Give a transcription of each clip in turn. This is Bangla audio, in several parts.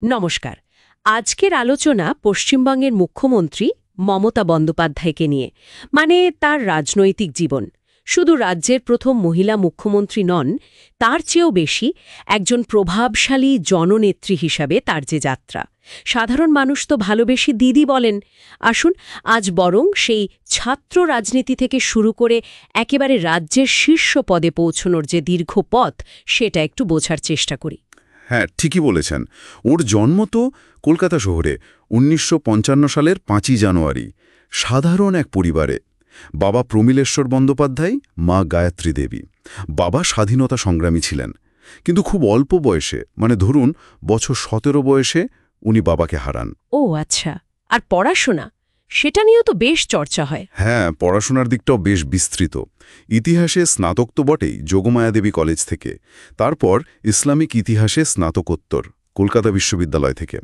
নমস্কার। আজকের আলোচনা পশ্চিমবঙ্গের মুখ্যমন্ত্রী মমতা বন্দ্যোপাধ্যায়কে নিয়ে, মানে তার রাজনৈতিক জীবন। শুধু রাজ্যের প্রথম মহিলা মুখ্যমন্ত্রী নন, তার চেয়েও বেশি একজন প্রভাবশালী জননেত্রী হিসাবে তার যে যাত্রা। সাধারণ মানুষ তো ভালোবেসে দিদি বলেন। আসুন আজ বরং সেই ছাত্র রাজনীতি থেকে শুরু করে একেবারে রাজ্যের শীর্ষ পদে পৌঁছনোর যে দীর্ঘ পথ, সেটা একটু বোঝার চেষ্টা করি। হ্যাঁ, ঠিকই বলেছেন। ওর জন্ম তো কলকাতা শহরে ১৯৫৫ সালের ৫ই জানুয়ারি, সাধারণ এক পরিবারে। বাবা প্রমীলেশ্বর বন্দ্যোপাধ্যায়, মা গায়ত্রী দেবী। বাবা স্বাধীনতা সংগ্রামী ছিলেন, কিন্তু খুব অল্প বয়সে, মানে ধরুন বছর ১৭ বয়সে উনি বাবাকে হারান। ও আচ্ছা। আর পড়াশোনা, সেটা নিয়েও তো বেশ চর্চা হয়। হ্যাঁ, পড়াশোনার দিকটাও বেশ বিস্তৃত। ইতিহাসে স্নাতক তো বটেই, যোগমায়া দেবী কলেজ থেকে। তারপর ইসলামিক ইতিহাসে স্নাতকোত্তর কলকাতা বিশ্ববিদ্যালয় থেকে।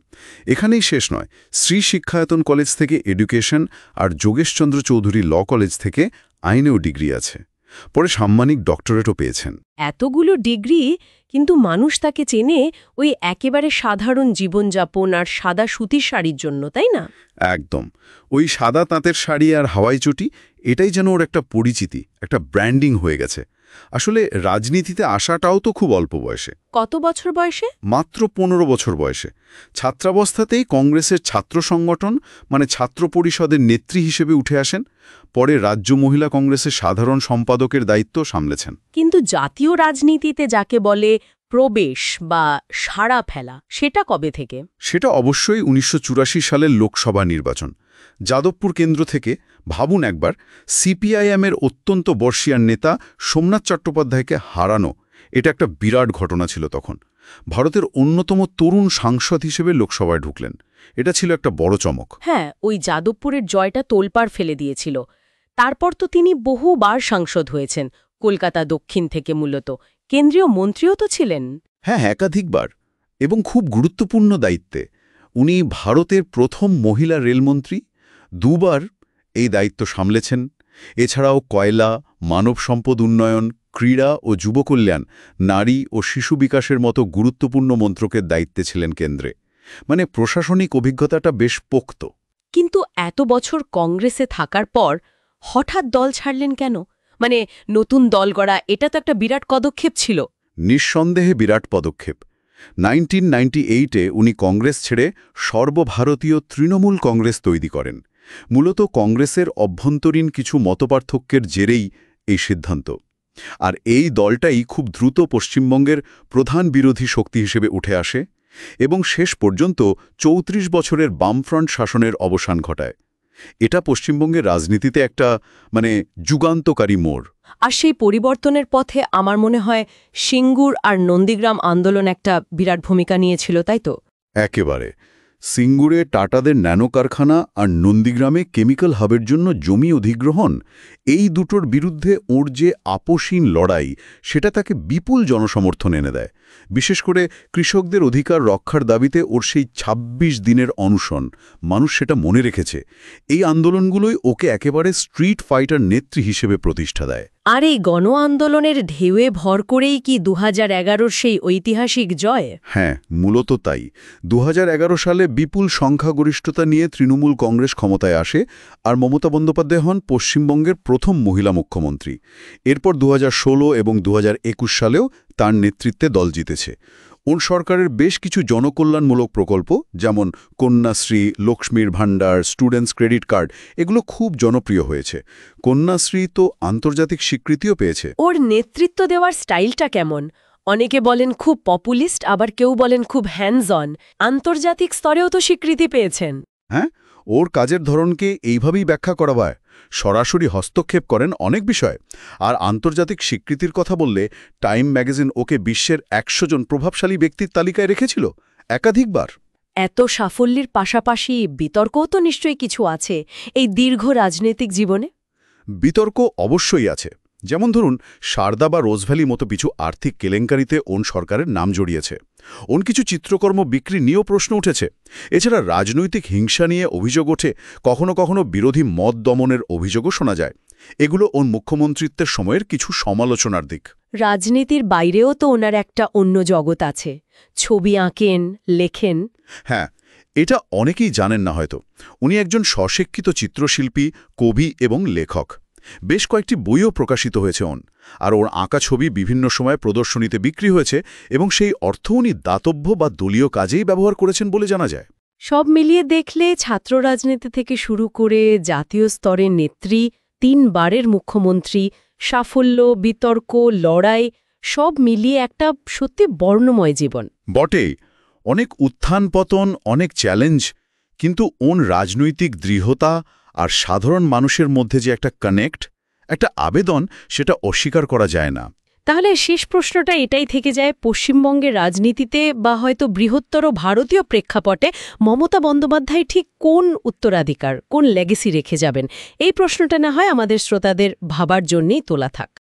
এখানেই শেষ নয়, শ্রী শিক্ষায়তন কলেজ থেকে এডুকেশন আর যোগেশচন্দ্র চৌধুরী ল কলেজ থেকে আইনেও ডিগ্রি আছে। পরে সাম্মানিক ডক্টরেটও পেয়েছেন। এতগুলো ডিগ্রি, কিন্তু মানুষ তাকে চেনে ওই একেবারে সাধারণ জীবনযাপন আর সাদা সুতির শাড়ির জন্য, তাই না? একদম। ওই সাদা তাঁতের শাড়ি আর হাওয়াই চটি, এটাই যেন ওর একটা পরিচিতি, একটা ব্র্যান্ডিং হয়ে গেছে। আসলে রাজনীতিতে আসাটাও তো খুব অল্প বয়সে। কত বছর বয়সে? মাত্র ১৫ বছর বয়সে। ছাত্রাবস্থাতেই কংগ্রেসের ছাত্র সংগঠন, মানে ছাত্র পরিষদের নেত্রী হিসেবে উঠে আসেন। পরে রাজ্য মহিলা কংগ্রেসের সাধারণ সম্পাদকের দায়িত্ব সামলেছেন। কিন্তু জাতীয় রাজনীতিতে যাকে বলে প্রবেশ বা সাড়া ফেলা, সেটা কবে থেকে? সেটা অবশ্যই ১৯৮৪ সালের লোকসভা নির্বাচন। যাদবপুর কেন্দ্র থেকে, ভাবুন একবার, সিপিআইএমের অত্যন্ত বর্ষীয়ান নেতা সোমনাথ চট্টোপাধ্যায়কে হারানো। এটা একটা বিরাট ঘটনা ছিল তখন। ভারতের অন্যতম তরুণ সাংসদ হিসেবে লোকসভায় ঢুকলেন। এটা ছিল একটা বড় চমক। হ্যাঁ, ওই যাদবপুরের জয়টা তোলপাড় ফেলে দিয়েছিল। তারপর তো তিনি বহুবার সাংসদ হয়েছেন, কলকাতা দক্ষিণ থেকে মূলত। কেন্দ্রীয় মন্ত্রীও তো ছিলেন। হ্যাঁ, একাধিকবার, এবং খুব গুরুত্বপূর্ণ দায়িত্বে। উনি ভারতের প্রথম মহিলা রেলমন্ত্রী, দুবার এই দায়িত্ব সামলেছেন। এছাড়াও কয়লা, মানব সম্পদ উন্নয়ন, ক্রীড়া ও যুবকল্যাণ, নারী ও শিশু বিকাশের মতো গুরুত্বপূর্ণ মন্ত্রকের দায়িত্বে ছিলেন কেন্দ্রে। মানে প্রশাসনিক অভিজ্ঞতাটা বেশ পোক্ত। কিন্তু এত বছর কংগ্রেসে থাকার পর হঠাৎ দল ছাড়লেন কেন? মানে নতুন দল গড়া, এটা তো একটা বিরাট পদক্ষেপ ছিল। নিঃসন্দেহে বিরাট পদক্ষেপ। 1998-এ উনি কংগ্রেস ছেড়ে সর্বভারতীয় তৃণমূল কংগ্রেস তৈরি করেন। মূলত কংগ্রেসের অভ্যন্তরীণ কিছু মতপার্থক্যের জেরেই এই সিদ্ধান্ত। আর এই দলটাই খুব দ্রুত পশ্চিমবঙ্গের প্রধান বিরোধী শক্তি হিসেবে উঠে আসে এবং শেষ পর্যন্ত ৩৪ বছরের বামফ্রন্ট শাসনের অবসান ঘটায়। এটা পশ্চিমবঙ্গের রাজনীতিতে একটা যুগান্তকারী মোড়। আর সেই পরিবর্তনের পথে আমার মনে হয় সিঙ্গুর আর নন্দীগ্রাম আন্দোলন একটা বিরাট ভূমিকা নিয়েছিল, তাই তো? একেবারে। সিঙ্গুরে টাটাদের ন্যানো কারখানা আর নন্দীগ্রামে কেমিক্যাল হাবের জন্য জমি অধিগ্রহণ, এই দুটোর বিরুদ্ধে ওর যে আপোষহীন লড়াই, সেটা তাকে বিপুল জনসমর্থন এনে দেয়। বিশেষ করে কৃষকদের অধিকার রক্ষার দাবিতে ওর সেই ২৬ দিনের অনশন, মানুষ সেটা মনে রেখেছে। এই আন্দোলনগুলোই ওকে একেবারে স্ট্রিট ফাইটার নেত্রী হিসেবে প্রতিষ্ঠা দেয়। আর এই গণ আন্দোলনের ঢেউয়ে ভর করেই কি ২০১১-র সেই ঐতিহাসিক জয়? হ্যাঁ, মূলত তাই। ২০১১ সালে বিপুল সংখ্যাগরিষ্ঠতা নিয়ে তৃণমূল কংগ্রেস ক্ষমতায় আসে, আর মমতা বন্দ্যোপাধ্যায় হন পশ্চিমবঙ্গের প্রথম মহিলা মুখ্যমন্ত্রী। এরপর ২০১৬ এবং ২০২১ সালেও তার নেতৃত্বে দল জিতেছে। ওর সরকারের বেশ কিছু জনকল্যাণমূলক প্রকল্প, যেমন কন্যাশ্রী, লক্ষ্মীর ভাণ্ডার, স্টুডেন্টস ক্রেডিট কার্ড, এগুলো খুব জনপ্রিয় হয়েছে। কন্যাশ্রী তো আন্তর্জাতিক স্বীকৃতিও পেয়েছে। ওর নেতৃত্ব দেওয়ার স্টাইলটা কেমন? অনেকে বলেন খুব পপুলিস্ট, আবার কেউ বলেন খুব হ্যান্ডস অন। আন্তর্জাতিক স্তরেও তো স্বীকৃতি পেয়েছেন। হ্যাঁ, ওর কাজের ধরনকে এইভাবেই ব্যাখ্যা করা হয়। সরাসরি হস্তক্ষেপ করেন অনেক বিষয়। আর আন্তর্জাতিক স্বীকৃতির কথা বললে, টাইম ম্যাগাজিন ওকে বিশ্বের ১০০ জন প্রভাবশালী ব্যক্তির তালিকায় রেখেছিল একাধিকবার। এত সাফল্যের পাশাপাশি বিতর্কও তো নিশ্চয়ই কিছু আছে এই দীর্ঘ রাজনৈতিক জীবনে। বিতর্ক অবশ্যই আছে। যেমন ধরুন, সারদা বা রোজভ্যালি মতো কিছু আর্থিক কেলেঙ্কারিতে ওন সরকারের নাম জড়িয়েছে। ওন কিছু চিত্রকর্ম বিক্রি নিয়েও প্রশ্ন উঠেছে। এছাড়া রাজনৈতিক হিংসা নিয়ে অভিযোগ ওঠে, কখনো কখনো বিরোধী মত দমনের অভিযোগও শোনা যায়। এগুলো ওন মুখ্যমন্ত্রিত্বের সময়ের কিছু সমালোচনার দিক। রাজনীতির বাইরেও তো ওনার একটা অন্য জগৎ আছে। ছবি আঁকেন, লেখেন। হ্যাঁ, এটা অনেকেই জানেন না হয়তো। উনি একজন স্বশিক্ষিত চিত্রশিল্পী, কবি এবং লেখক। বেশ কয়েকটি বইও প্রকাশিত হয়েছে আর ওর আঁকা ছবি বিভিন্ন সময় প্রদর্শনীতে বিক্রি হয়েছে এবং সেই অর্থ উনি দাতব্য বা দলীয় কাজেই ব্যবহার করেছেন বলে জানা যায়। সব মিলিয়ে দেখলে ছাত্র রাজনীতি থেকে শুরু করে জাতীয় স্তরের নেত্রী, 3 বারের মুখ্যমন্ত্রী, সাফল্য, বিতর্ক, লড়াই সব মিলিয়ে একটা সত্যি বর্ণময় জীবন। বটেই, অনেক উত্থান-পতন, অনেক চ্যালেঞ্জ, কিন্তু ওর রাজনৈতিক দৃঢ়তা আর সাধারণ মানুষের মধ্যে যে একটা কানেক্ট, একটা আবেদন, সেটা অস্বীকার করা যায় না। তাহলে শেষ প্রশ্নটা এটাই থেকে যায়, পশ্চিমবঙ্গের রাজনীতিতে বা হয়তো বৃহত্তর ভারতীয় প্রেক্ষাপটে মমতা বন্দ্যোপাধ্যায় ঠিক কোন উত্তরাধিকার, কোন লেগেসি রেখে যাবেন? এই প্রশ্নটা না হয় আমাদের শ্রোতাদের ভাবার জন্যেই তোলা থাক।